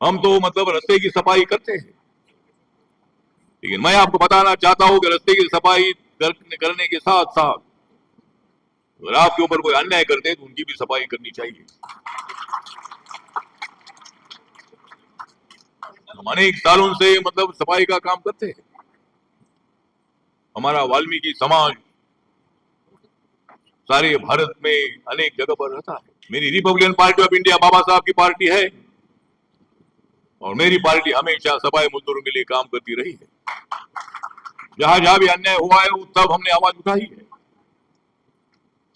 हम तो मतलब रास्ते की सफाई करते हैं, लेकिन मैं आपको बताना चाहता हूं कि रास्ते की सफाई करने के साथ साथ अगर आपके ऊपर कोई अन्याय करते तो उनकी भी सफाई करनी चाहिए। हम अनेक सालों से मतलब सफाई का काम करते हैं। हमारा वाल्मीकि समाज सारे भारत में अनेक जगह पर रहता है। मेरी रिपब्लिकन पार्टी ऑफ इंडिया बाबा साहब की पार्टी है और मेरी पार्टी हमेशा सफाई मजदूरों के लिए काम करती रही है। जहां जहां भी अन्याय हुआ है तब हमने आवाज उठाई है।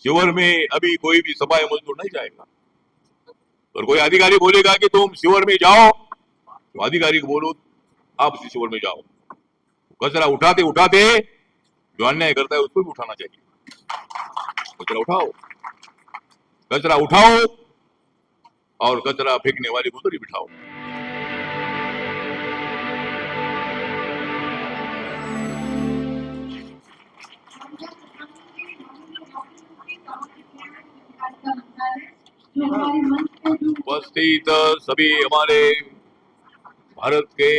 शिविर में अभी कोई भी सफाई मजदूर नहीं जाएगा। और कोई अधिकारी बोलेगा कि तुम शिविर में जाओ तो अधिकारी को बोलो आप उसी शिविर में जाओ। कचरा उठाते उठाते जो अन्याय करता है उसको भी उठाना चाहिए। कचरा उठाओ, कचरा उठाओ और कचरा फेंकने वाले को उधर ही बिठाओ। उपस्थित सभी हमारे भारत के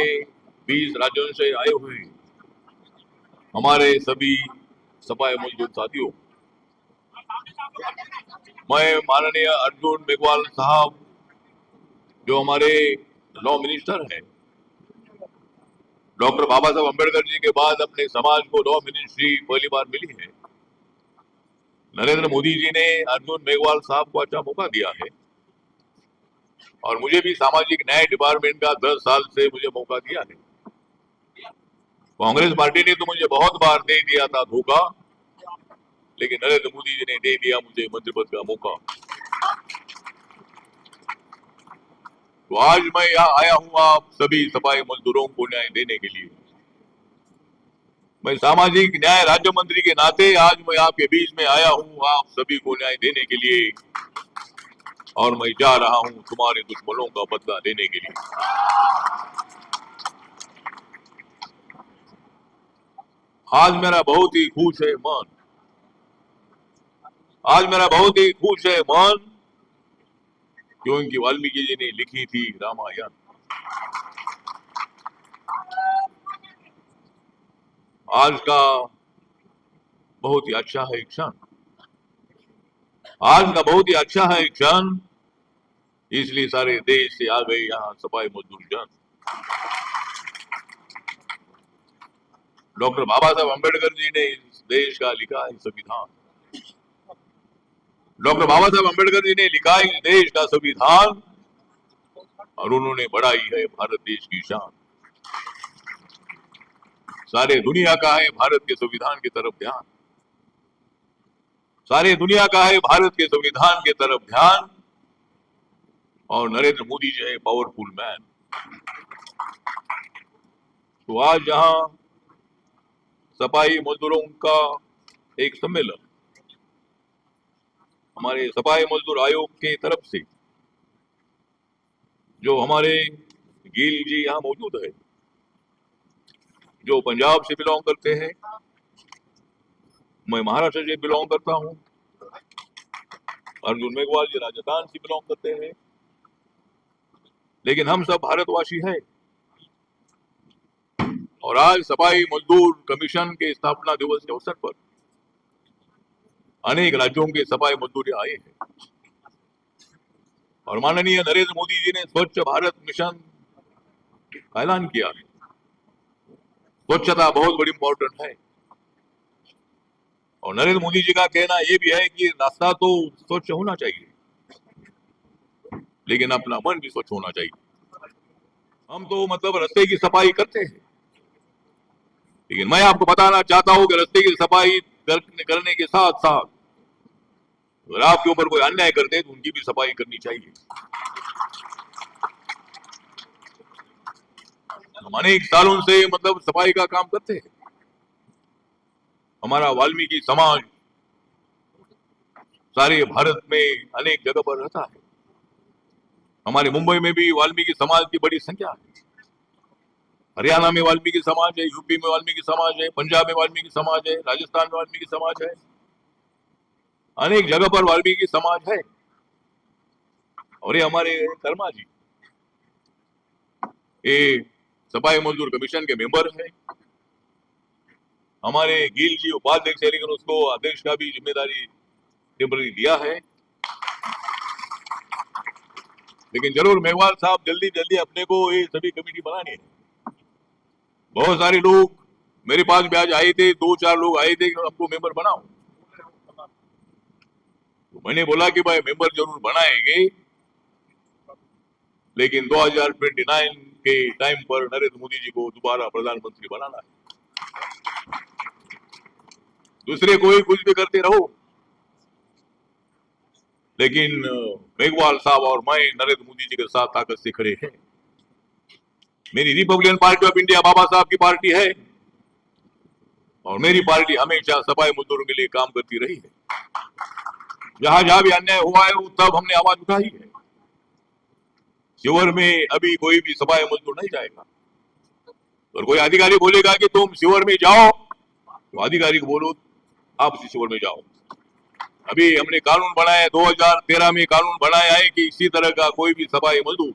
20 राज्यों से आए हुए हमारे सभी सफाई मजदूर साथियों, मैं माननीय अर्जुन मेघवाल साहब जो हमारे लॉ मिनिस्टर हैं, डॉक्टर बाबा साहब अम्बेडकर जी के बाद अपने समाज को लॉ मिनिस्ट्री पहली बार मिली है। नरेंद्र मोदी जी ने अर्जुन मेघवाल साहब को अच्छा मौका दिया है और मुझे भी सामाजिक न्याय डिपार्टमेंट का 10 साल से मुझे मौका दिया है। कांग्रेस पार्टी ने तो मुझे बहुत बार दे दिया था धोखा, लेकिन नरेंद्र मोदी जी ने दे दिया मुझे मंत्री पद का मौका। तो आज मैं यहाँ आया हूँ आप सभी सफाई मजदूरों को न्याय देने के लिए। मैं सामाजिक न्याय राज्य मंत्री के नाते आज मैं आपके बीच में आया हूँ आप सभी को न्याय देने के लिए, और मैं जा रहा हूँ तुम्हारे दुश्मनों का बदला लेने के लिए। आज मेरा बहुत ही खुश है मन, आज मेरा बहुत ही खुश है मन, क्योंकि वाल्मीकि जी ने लिखी थी रामायण। आज का बहुत ही अच्छा है क्षण, आज का बहुत ही अच्छा है क्षण, इसलिए सारे देश से आ गए यहाँ सफाई मजदूर जन। डॉक्टर बाबा साहब अम्बेडकर जी ने इस देश का लिखा है संविधान। डॉक्टर बाबा साहब अम्बेडकर जी ने लिखा है इस देश का संविधान और उन्होंने बढ़ाई है भारत देश की शान। सारे दुनिया का है भारत के संविधान की तरफ ध्यान, सारे दुनिया का है भारत के संविधान की तरफ ध्यान, और नरेंद्र मोदी जी है पावरफुल मैन। तो आज जहां सफाई मजदूरों का एक सम्मेलन हमारे सफाई मजदूर आयोग के तरफ से, जो हमारे गिल जी यहाँ मौजूद है, जो पंजाब से बिलोंग करते हैं, मैं महाराष्ट्र से बिलोंग करता हूँ, अर्जुन मेघवाल जी राजस्थान से बिलोंग करते हैं, लेकिन हम सब भारतवासी हैं। और आज सफाई मजदूर कमीशन के स्थापना दिवस के अवसर पर अनेक राज्यों के सफाई मजदूर आए हैं और माननीय नरेंद्र मोदी जी ने स्वच्छ भारत मिशन का ऐलान किया है। स्वच्छता बहुत बड़ी इंपॉर्टेंट है और नरेंद्र मोदी जी का कहना यह भी है कि रास्ता तो स्वच्छ होना चाहिए, लेकिन अपना मन भी स्वच्छ होना चाहिए। हम तो मतलब रास्ते की सफाई करते हैं, लेकिन मैं आपको बताना चाहता हूं कि रास्ते की सफाई करने के साथ साथ अगर आपके ऊपर कोई अन्याय करते तो उनकी भी सफाई करनी चाहिए। हम अनेक सालों से मतलब सफाई का काम करते हैं। हमारा वाल्मीकि समाज सारे भारत में अनेक जगह पर रहता है। हमारे मुंबई में भी वाल्मीकि समाज की बड़ी संख्या है। हरियाणा में वाल्मीकि समाज है, यूपी में वाल्मीकि समाज है, पंजाब में वाल्मीकि समाज है, राजस्थान में वाल्मीकि समाज है, अनेक जगह पर वाल्मीकि समाज है। और ये हमारे कर्मा जी ये सफाई मजदूर कमीशन के मेंबर है। हमारे गिल जी उपाध्यक्ष है, लेकिन उसको अध्यक्ष का भी जिम्मेदारी टेम्पररी दिया है। लेकिन जरूर मेघवाल साहब जल्दी जल्दी अपने को ये सभी कमेटी बनानी है। बहुत सारे लोग मेरे पास भी आज आए थे, 2-4 लोग आए थे कि हमको मेंबर बनाओ। तो मैंने बोला कि भाई मेंबर जरूर बनाएंगे, लेकिन 2029 के टाइम पर नरेंद्र मोदी जी को दोबारा प्रधानमंत्री बनाना है। दूसरे कोई कुछ भी करते रहो, लेकिन मेघवाल साहब और मैं नरेंद्र मोदी जी के साथ ताकत से खड़े हैं। मेरी रिपब्लिकन पार्टी ऑफ इंडिया बाबा साहब की पार्टी है, और मेरी पार्टी हमेशा सफाई मजदूरों के लिए काम करती रही है। जहां जहां भी अन्याय हुआ है, वो तब हमने आवाज उठाई है। शिवर में अभी कोई भी सफाई मजदूर नहीं जाएगा। और कोई अधिकारी बोलेगा कि तुम शिवर में जाओ, तो अधिकारी को बोलो आप शिवर में जाओ। अभी हमने कानून बनाया, 2013 में कानून बनाया है कि इसी तरह का कोई भी सफाई मजदूर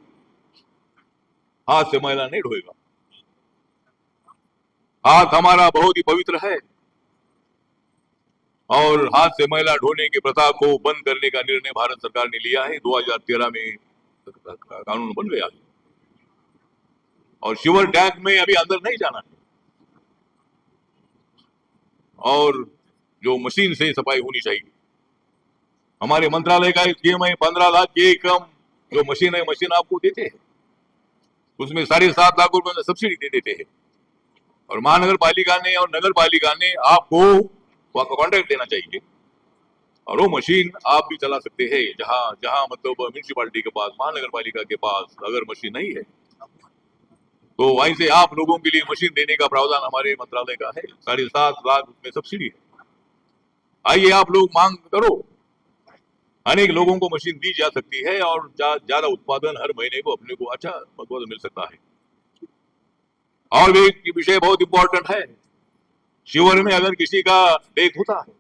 हाथ से मैला नहीं ढोएगा। हाथ हमारा बहुत ही पवित्र है, और हाथ से मैला ढोने की प्रथा को बंद करने का निर्णय भारत सरकार ने लिया है। 2013 में कानून बन गया है, और शिवर टैंक में अभी अंदर नहीं जाना है, और जो मशीन से सफाई होनी चाहिए। हमारे मंत्रालय का स्कीम है 15 लाख की कम जो मशीन है, मशीन आपको देते हैं, उसमें 7.5 लाख रुपए सब्सिडी दे देते हैं। और महानगर पालिका ने और नगर पालिका ने आपको कॉन्ट्रैक्ट देना चाहिए, और वो मशीन आप भी चला सकते हैं। जहां जहां मतलब म्यूनिसिपालिटी के पास, महानगर पालिका के पास अगर मशीन नहीं है, तो वहीं से आप लोगों के लिए मशीन देने का प्रावधान हमारे मंत्रालय का है। 7.5 लाख उसमें सब्सिडी है। आइए आप लोग मांग करो, अनेक लोगों को मशीन दी जा सकती है, और ज्यादा उत्पादन हर महीने को अपने को अच्छा उत्पादन मिल सकता है। और भी एक विषय बहुत इंपॉर्टेंट है, शिवर में अगर किसी का डेथ होता है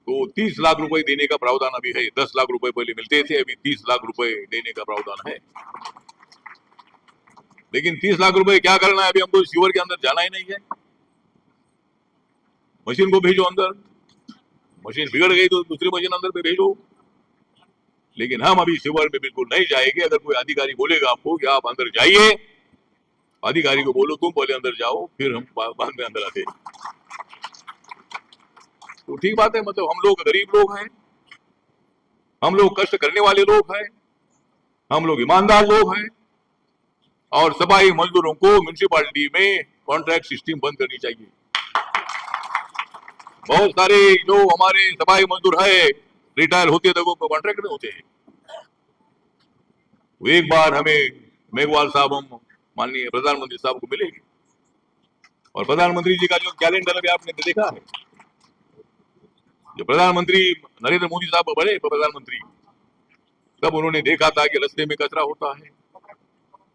तो 30 लाख रुपए देने का प्रावधान अभी है। 10 लाख रुपए पहले मिलते थे, अभी 30 लाख रुपए देने का प्रावधान है। लेकिन 30 लाख रुपए क्या करना है, अभी हमको शिवर के अंदर जाना ही नहीं है। मशीन को भेजो अंदर, मशीन बिगड़ गई तो दूसरी मशीन अंदर पे भेजो। लेकिन हम अभी शिवर में बिल्कुल नहीं जाएंगे। अगर कोई अधिकारी बोलेगा आपको कि आप अंदर जाइए, अधिकारी को बोलो तुम पहले अंदर जाओ, फिर हम बाद में अंदर आते। तो ठीक बात है, मतलब हम लोग गरीब लोग हैं, हम लोग कष्ट करने वाले लोग हैं, हम लोग ईमानदार लोग हैं, और सफाई मजदूरों को म्यूनिसिपालिटी में कॉन्ट्रैक्ट सिस्टम बंद करनी चाहिए। बहुत सारे जो हमारे सफाई मजदूर है, रिटायर होते थे, वो कॉन्ट्रैक्ट में होते हैं। तो एक बार हमें मेघवाल साहब, हम माननीय प्रधानमंत्री साहब को मिलेंगे, और प्रधानमंत्री जी का जो कैलेंडर अभी आपने देखा है, जो प्रधानमंत्री नरेंद्र मोदी साहब बने प्रधानमंत्री, तब उन्होंने देखा था कि रास्ते में कचरा होता है,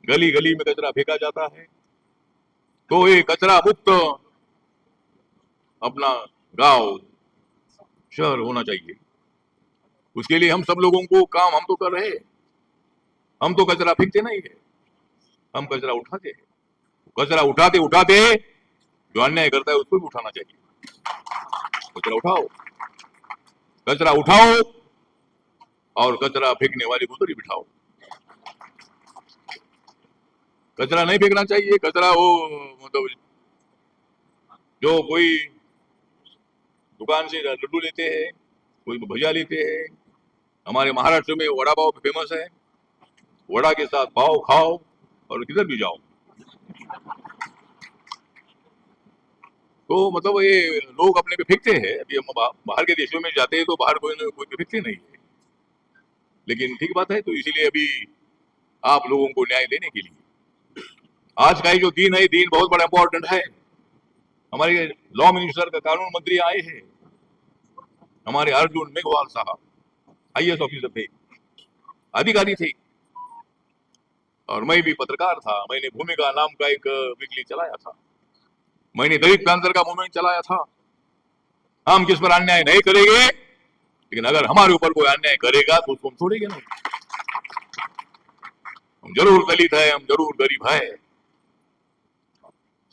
गली गली में कचरा फेंका जाता है। तो ये कचरा मुक्त अपना गांव शहर होना चाहिए। उसके लिए हम सब लोगों को काम हम तो कर रहे हैं। हम तो कचरा फेंकते नहीं है, हम कचरा उठाते हैं। कचरा उठाते उठाते जो अन्याय करता है उसको भी उठाना चाहिए। कचरा उठाओ, कचरा उठाओ, और कचरा फेंकने वाले को उधर ही बिठाओ। कचरा नहीं फेंकना चाहिए। कचरा वो मतलब जो कोई दुकान से लड्डू लेते हैं, कोई भजिया लेते हैं। हमारे महाराष्ट्र में वड़ा पाव फेमस है, वड़ा के साथ पाव खाओ और किधर भी जाओ। तो मतलब ये लोग अपने पे फेंकते हैं। अभी हम बाहर के देशों में जाते हैं तो बाहर कोई पे फेंकते नहीं है, लेकिन ठीक बात है। तो इसीलिए अभी आप लोगों को न्याय देने के लिए आज का ये जो दिन है, दिन बहुत बड़ा इंपॉर्टेंट है। हमारे लॉ मिनिस्टर का कानून मंत्री आए हैं, हमारे अर्जुन मेघवाल साहब IAS ऑफिसर थे, अधिकारी थे, और मैं भी पत्रकार था। मैंने भूमिका नाम का एक वीकली चलाया था, मैंने दलित पैंथर का मूवमेंट चलाया था। हम किस पर अन्याय नहीं करेंगे, लेकिन अगर हमारे ऊपर कोई अन्याय करेगा तो उसको हम छोड़ेंगे नहीं। हम जरूर दलित है, हम जरूर गरीब है।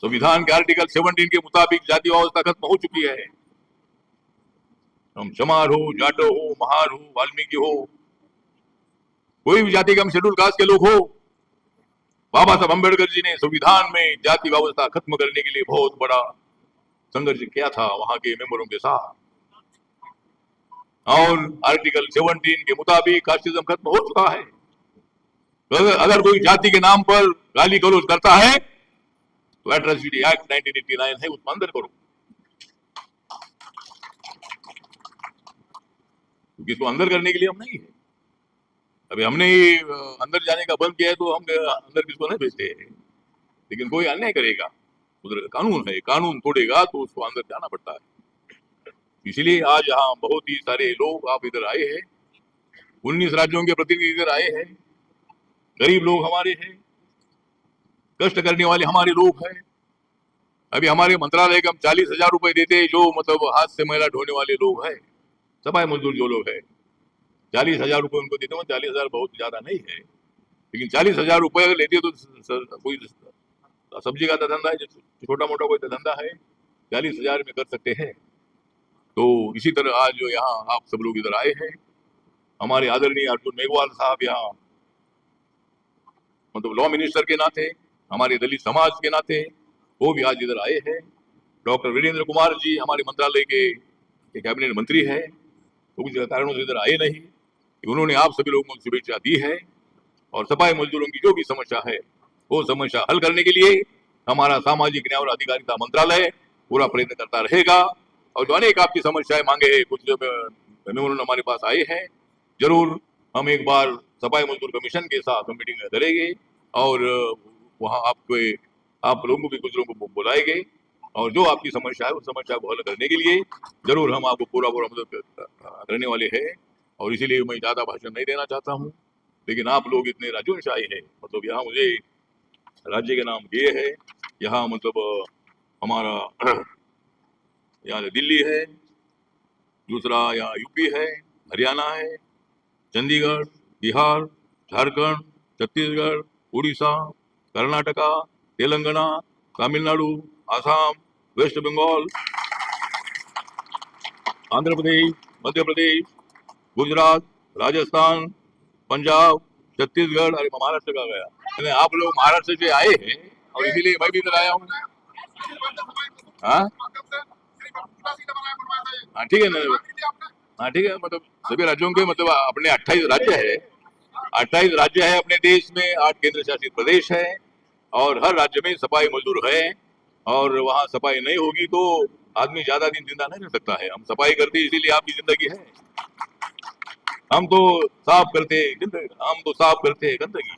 संविधान के आर्टिकल 17 के मुताबिक जाति व्यवस्था खत्म हो चुकी है। हम चमार हो, जाटो हो, महार हो, वाल्मीकि हो, कोई भी जाति के हम शेड्यूल कास्ट के लोग हो, बाबा साहब अम्बेडकर जी ने संविधान में जाति व्यवस्था खत्म करने के लिए बहुत बड़ा संघर्ष किया था वहां के मेंबरों के साथ। और आर्टिकल 17 के मुताबिक कास्टिज्म खत्म हो चुका है। अगर कोई जाति के नाम पर गाली गलौज करता है तो एट्रोसिटी एक्ट 1989 है, उसको अंदर करो। क्योंकि इसको अंदर करने के लिए हम नहीं है। अभी हमने अंदर जाने का बंद किया है तो हम अंदर किसको नहीं भेजते हैं, लेकिन कोई अन्याय करेगा, उधर कानून है, कानून तोड़ेगा तो उसको अंदर जाना पड़ता है। इसीलिए आज यहाँ बहुत ही सारे लोग आप इधर आए हैं, 19 राज्यों के प्रतिनिधि इधर आए हैं। गरीब लोग हमारे हैं, कष्ट करने वाले हमारे लोग हैं। अभी हमारे मंत्रालय का हम 40,000 रुपए देते हैं, जो मतलब हाथ से मैला ढोने वाले लोग हैं, सफाई मजदूर जो लोग हैं, 40,000 रुपए उनको देते हैं। 40,000 बहुत ज्यादा नहीं है, लेकिन 40,000 रुपए अगर लेते हो तो कोई सब्जी का धंधा है, छोटा मोटा कोई धंधा है, 40,000 में कर सकते हैं। तो इसी तरह आज जो यहाँ आप सब लोग इधर आए हैं, हमारे आदरणीय अर्जुन मेघवाल साहब यहाँ मतलब लॉ मिनिस्टर के नाते, हमारे दलित समाज के नाते वो भी आज इधर आए हैं। डॉक्टर वीरेंद्र कुमार जी हमारे मंत्रालय के कैबिनेट मंत्री है, तो कुछ कारणों से इधर आए नहीं। उन्होंने आप सभी लोगों को शुभेच्छा दी है और सफाई मजदूरों की जो भी समस्या है वो समस्या हल करने के लिए हमारा सामाजिक न्याय और अधिकारिता मंत्रालय पूरा प्रयत्न करता रहेगा। और जो अनेक आपकी समस्याएं मांगे हैं, कुछ उन्होंने हमारे पास आए हैं, जरूर हम एक बार सफाई मजदूर कमीशन के साथ मीटिंग करेंगे और वहाँ आप लोगों को भी कुछ लोगों को बुलाएंगे और जो आपकी समस्या है उस समस्या को हल करने के लिए जरूर हम आपको पूरा मदद करने वाले हैं। और इसीलिए मैं ज्यादा भाषण नहीं देना चाहता हूँ, लेकिन आप लोग इतने राज्यों से आए हैं, मतलब यहाँ मुझे राज्य के नाम दिए है, यहाँ मतलब हमारा यहाँ दिल्ली है, दूसरा यहाँ यूपी है, हरियाणा है, चंडीगढ़, बिहार, झारखंड, छत्तीसगढ़, उड़ीसा, कर्नाटका, तेलंगाना, तमिलनाडु, आसाम, वेस्ट बंगाल, आंध्र प्रदेश, मध्य प्रदेश, गुजरात, राजस्थान, पंजाब, छत्तीसगढ़, अरे महाराष्ट्र का गया। यानी आप लोग महाराष्ट्र से आए हैं और इसीलिए मैं भी इधर आया हूँ। हाँ ठीक है ना, हाँ ठीक है, मतलब सभी राज्यों के मतलब अपने 28 राज्य है, 28 राज्य है अपने देश में, 8 केंद्र शासित प्रदेश है और हर राज्य में सफाई मजदूर है। और वहाँ सफाई नहीं होगी तो आदमी ज्यादा दिन जिंदा नहीं रह सकता है। हम सफाई करते हैं इसीलिए आपकी जिंदगी है। हम तो साफ करते हैं जिंदगी, हम तो साफ करते हैं गंदगी,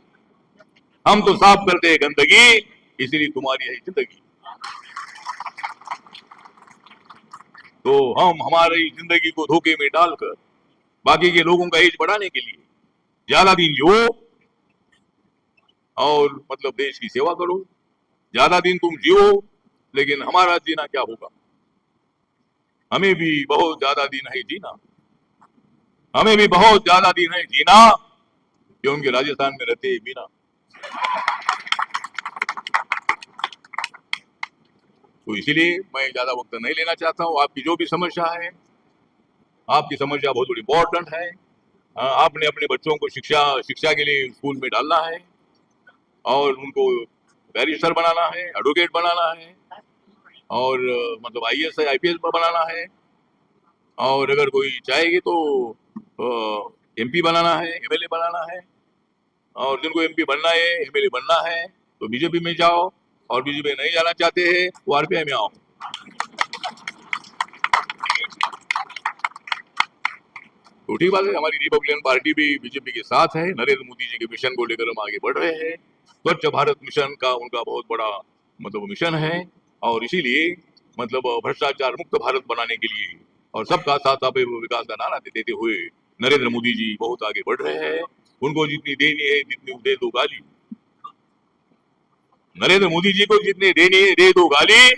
हम तो साफ करते हैं गंदगी, इसीलिए तुम्हारी है जिंदगी। तो हम हमारी जिंदगी को धोखे में डालकर बाकी के लोगों का एज बढ़ाने के लिए ज्यादा दिन जियो और मतलब देश की सेवा करो। ज्यादा दिन तुम जियो, लेकिन हमारा जीना क्या होगा? हमें भी बहुत ज्यादा दिन है जीना, हमें भी बहुत ज्यादा दिन है जीना, क्योंकि राजस्थान में रहते बिना। तो इसीलिए मैं ज्यादा वक्त नहीं लेना चाहता हूँ। आपकी जो भी समस्या है, आपकी समस्या बहुत बड़ी इंपॉर्टेंट है। आपने अपने बच्चों को शिक्षा के लिए स्कूल में डालना है और उनको बैरिस्टर बनाना है, एडवोकेट बनाना है और मतलब IAS IPS बनाना है। और अगर कोई चाहेगी तो MP बनाना है, MLA बनाना है। और जिनको MP बनना है, MLA बनना है तो बीजेपी में जाओ, और बीजेपी में नहीं जाना चाहते हैं वो RPI में आओ। तो ठीक बात है, हमारी रिपब्लिकन पार्टी भी बीजेपी के साथ है। नरेंद्र मोदी जी के मिशन को लेकर हम आगे बढ़ रहे हैं। स्वच्छ भारत मिशन का उनका बहुत बड़ा मतलब मिशन है और इसीलिए मतलब भ्रष्टाचार मुक्त भारत बनाने के लिए और सबका साथ आप विकास का नारा देते हुए नरेंद्र मोदी जी बहुत आगे बढ़ रहे हैं। उनको जितनी देनी है जितनी दे दो गाली, नरेंद्र मोदी जी को जितनी देनी है दे दो गाली,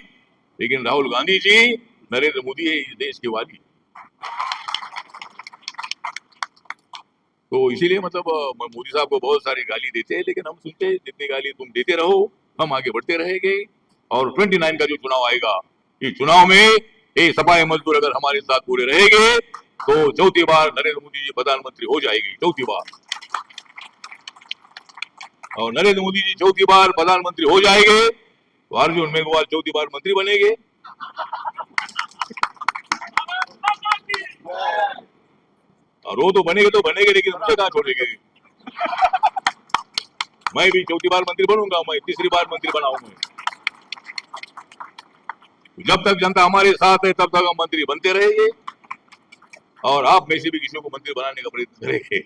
लेकिन राहुल गांधी जी, नरेंद्र मोदी है इस देश के वाली। तो इसीलिए मतलब मोदी साहब को बहुत सारी गाली देते हैं, लेकिन हम सुनते हैं जितनी गाली तुम देते रहो हम आगे बढ़ते रहेंगे। और 29 का जो चुनाव आएगा, इस चुनाव में ये सफाई मजदूर अगर हमारे साथ पूरे रहेंगे तो चौथी बार नरेंद्र मोदी जी प्रधानमंत्री हो जाएगी, चौथी बार। और नरेंद्र मोदी जी चौथी बार प्रधानमंत्री हो जाएंगे तो अर्जुन मेघवाल चौथी बार मंत्री बनेंगे। और वो तो बनेंगे, लेकिन मुझे कहां छोड़ेंगे। मैं भी चौथी बार मंत्री बनूंगा, मैं तीसरी बार मंत्री बनाऊंगा। जब तक जनता हमारे साथ है तब तक हम मंत्री बनते रहेंगे और आप में से भी किसी को मंत्री बनाने का प्रयत्न करेंगे।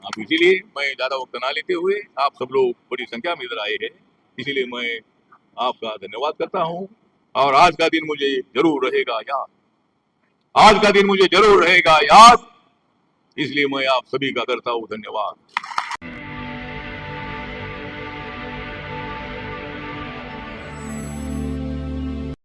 आप इसीलिए मैं ज्यादा वक्त ना लेते हुए, आप सब लोग बड़ी संख्या में इधर आए हैं, इसीलिए मैं आपका धन्यवाद करता हूं। और आज का दिन मुझे जरूर रहेगा याद, आज का दिन मुझे जरूर रहेगा याद, इसलिए मैं आप सभी का करता हूं धन्यवाद।